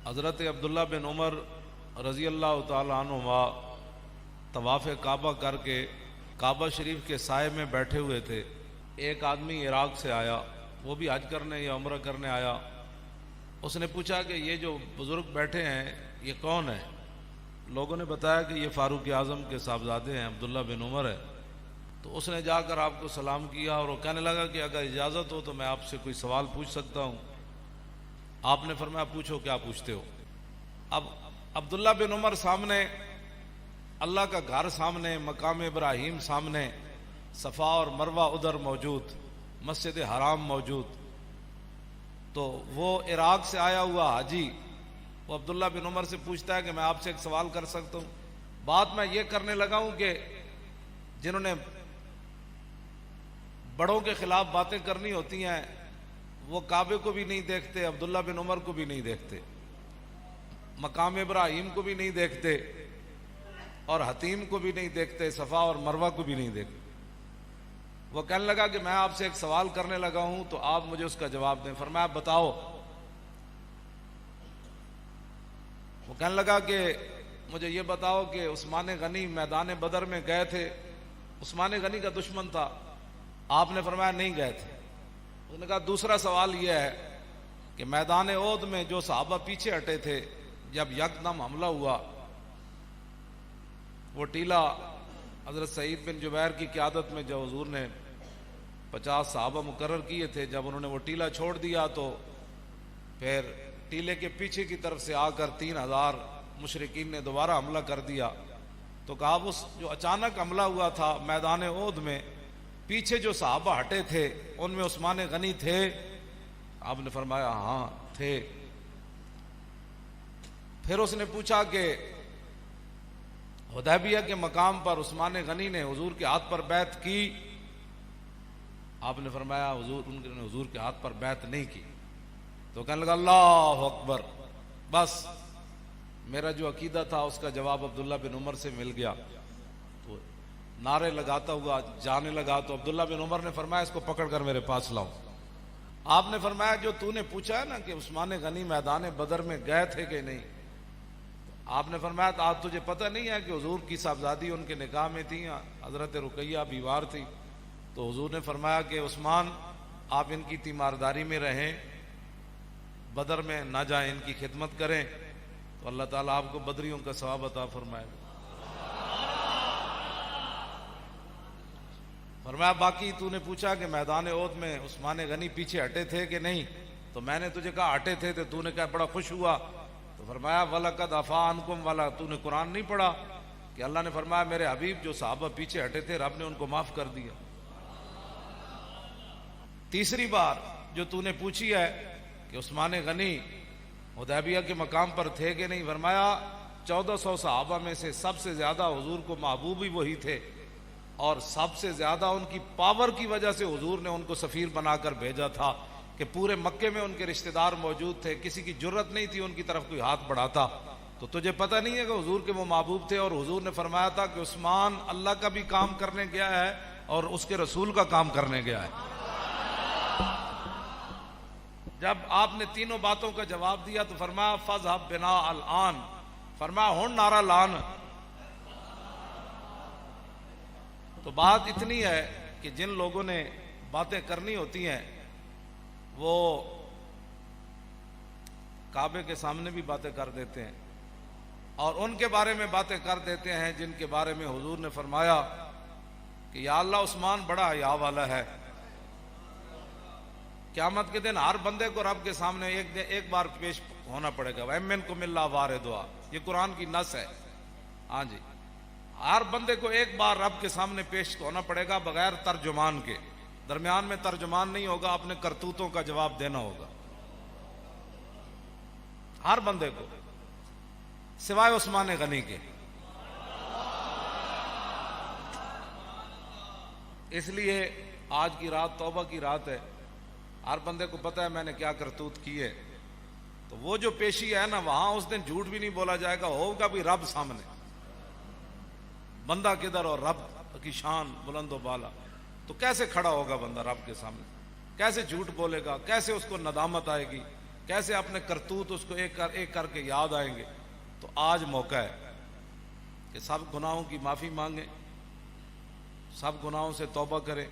حضرت عبداللہ بن عمر رضی اللہ تعالیٰ عنہما طواف کعبہ کر کے کعبہ شریف کے سائے میں بیٹھے ہوئے تھے۔ ایک آدمی عراق سے آیا، وہ بھی حج کرنے یا عمرہ کرنے آیا۔ اس نے پوچھا کہ یہ جو بزرگ بیٹھے ہیں یہ کون ہے؟ لوگوں نے بتایا کہ یہ فاروق اعظم کے صاحبزادے ہیں، عبداللہ بن عمر ہے۔ تو اس نے جا کر آپ کو سلام کیا اور وہ کہنے لگا کہ اگر اجازت ہو تو میں آپ سے کوئی سوال پوچھ سکتا ہوں؟ آپ نے فرمایا پوچھو، کیا پوچھتے ہو؟ اب عبداللہ بن عمر سامنے، اللہ کا گھر سامنے، مقام ابراہیم سامنے، صفا اور مروہ ادھر موجود، مسجد حرام موجود، تو وہ عراق سے آیا ہوا حاجی وہ عبداللہ بن عمر سے پوچھتا ہے کہ میں آپ سے ایک سوال کر سکتا ہوں؟ بات میں یہ کرنے لگا ہوں کہ جنہوں نے بڑوں کے خلاف باتیں کرنی ہوتی ہیں وہ کعبے کو بھی نہیں دیکھتے، عبداللہ بن عمر کو بھی نہیں دیکھتے، مقام ابراہیم کو بھی نہیں دیکھتے، اور حتیم کو بھی نہیں دیکھتے، صفا اور مروہ کو بھی نہیں دیکھتے۔ وہ کہنے لگا کہ میں آپ سے ایک سوال کرنے لگا ہوں تو آپ مجھے اس کا جواب دیں۔ فرمایا بتاؤ۔ وہ کہنے لگا کہ مجھے یہ بتاؤ کہ عثمان غنی میدان بدر میں گئے تھے، عثمان غنی کا دشمن تھا، آپ نے فرمایا نہیں گئے تھے۔ انہوں نے کہا دوسرا سوال یہ ہے کہ میدان احد میں جو صحابہ پیچھے ہٹے تھے، جب یکدم حملہ ہوا، وہ ٹیلہ حضرت سعید بن جبیر کی قیادت میں جو حضور نے 50 صحابہ مقرر کیے تھے، جب انہوں نے وہ ٹیلہ چھوڑ دیا تو پھر ٹیلے کے پیچھے کی طرف سے آ کر 3000 مشرکین نے دوبارہ حملہ کر دیا۔ تو کہا اس جو اچانک حملہ ہوا تھا میدان احد میں، پیچھے جو صحابہ ہٹے تھے ان میں عثمان غنی تھے؟ آپ نے فرمایا ہاں تھے۔ پھر اس نے پوچھا کہ حدیبیہ کے مقام پر عثمان غنی نے حضور کے ہاتھ پر بیعت کی؟ آپ نے فرمایا انہوں نے حضور کے ہاتھ پر بیعت نہیں کی۔ تو کہنے لگا اللہ اکبر، بس میرا جو عقیدہ تھا اس کا جواب عبداللہ بن عمر سے مل گیا۔ تو نعرے لگاتا ہوا جانے لگا تو عبداللہ بن عمر نے فرمایا اس کو پکڑ کر میرے پاس لاؤ۔ آپ نے فرمایا جو تو نے پوچھا ہے نا کہ عثمان غنی میدان بدر میں گئے تھے کہ نہیں، آپ نے فرمایا تو آج تجھے پتہ نہیں ہے کہ حضور کی صاحبزادی ان کے نکاح میں تھی، حضرت رقیہ بیوار تھی؟ تو حضور نے فرمایا کہ عثمان آپ ان کی تیمارداری میں رہیں، بدر میں نہ جائیں، ان کی خدمت کریں، تو اللہ تعالیٰ آپ کو بدریوں کا ثواب عطا فرمائے۔ فرمایا باقی تو نے پوچھا کہ میدان احد میں عثمان غنی پیچھے ہٹے تھے کہ نہیں، تو میں نے تجھے کہا ہٹے تھے، تو نے کہا بڑا خوش ہوا۔ تو فرمایا وَلَقَدْ عَفَا عَنْكُمْ والا، تو نے قرآن نہیں پڑھا کہ اللہ نے فرمایا میرے حبیب جو صحابہ پیچھے ہٹے تھے رب نے ان کو معاف کر دیا۔ تیسری بار جو تو نے پوچھی ہے کہ عثمان غنی حدیبیہ کے مقام پر تھے کہ نہیں، فرمایا 1400 صحابہ میں سے سب سے زیادہ حضور کو محبوب ہی وہی تھے، اور سب سے زیادہ ان کی پاور کی وجہ سے حضور نے ان کو سفیر بنا کر بھیجا تھا کہ پورے مکے میں ان کے رشتہ دار موجود تھے، کسی کی جرت نہیں تھی ان کی طرف کوئی ہاتھ بڑھاتا۔ تو تجھے پتہ نہیں ہے کہ حضور کے وہ محبوب تھے، اور حضور نے فرمایا تھا کہ عثمان اللہ کا بھی کام کرنے گیا ہے اور اس کے رسول کا کام کرنے گیا ہے۔ جب آپ نے تینوں باتوں کا جواب دیا تو فرمایا فَاذْهَبْ بِنَا الْآن، فرمایا ہن نعرہ لان۔ تو بات اتنی ہے کہ جن لوگوں نے باتیں کرنی ہوتی ہیں وہ کعبے کے سامنے بھی باتیں کر دیتے ہیں، اور ان کے بارے میں باتیں کر دیتے ہیں جن کے بارے میں حضور نے فرمایا کہ یا اللہ عثمان بڑا حیا والا ہے۔ قیامت کے دن ہر بندے کو رب کے سامنے ایک بار پیش ہونا پڑے گا۔ وَإِن مِّنكُمْ إِلَّا وَارِدُهَا، یہ قرآن کی نص ہے۔ ہاں جی، ہر بندے کو ایک بار رب کے سامنے پیش ہونا پڑے گا بغیر ترجمان کے، درمیان میں ترجمان نہیں ہوگا، اپنے کرتوتوں کا جواب دینا ہوگا ہر بندے کو، سوائے عثمان غنی کے۔ اس لیے آج کی رات توبہ کی رات ہے، ہر بندے کو پتہ ہے میں نے کیا کرتوت کی ہے، تو وہ جو پیشی ہے نا وہاں اس دن جھوٹ بھی نہیں بولا جائے گا، ہوگا بھی رب سامنے، بندہ کدھر اور رب کی شان بلند و بالا، تو کیسے کھڑا ہوگا بندہ رب کے سامنے، کیسے جھوٹ بولے گا، کیسے اس کو ندامت آئے گی، کیسے اپنے کرتوت اس کو ایک کر کے یاد آئیں گے. تو آج موقع ہے کہ سب گناہوں کی معافی مانگیں، سب گناہوں سے توبہ کریں.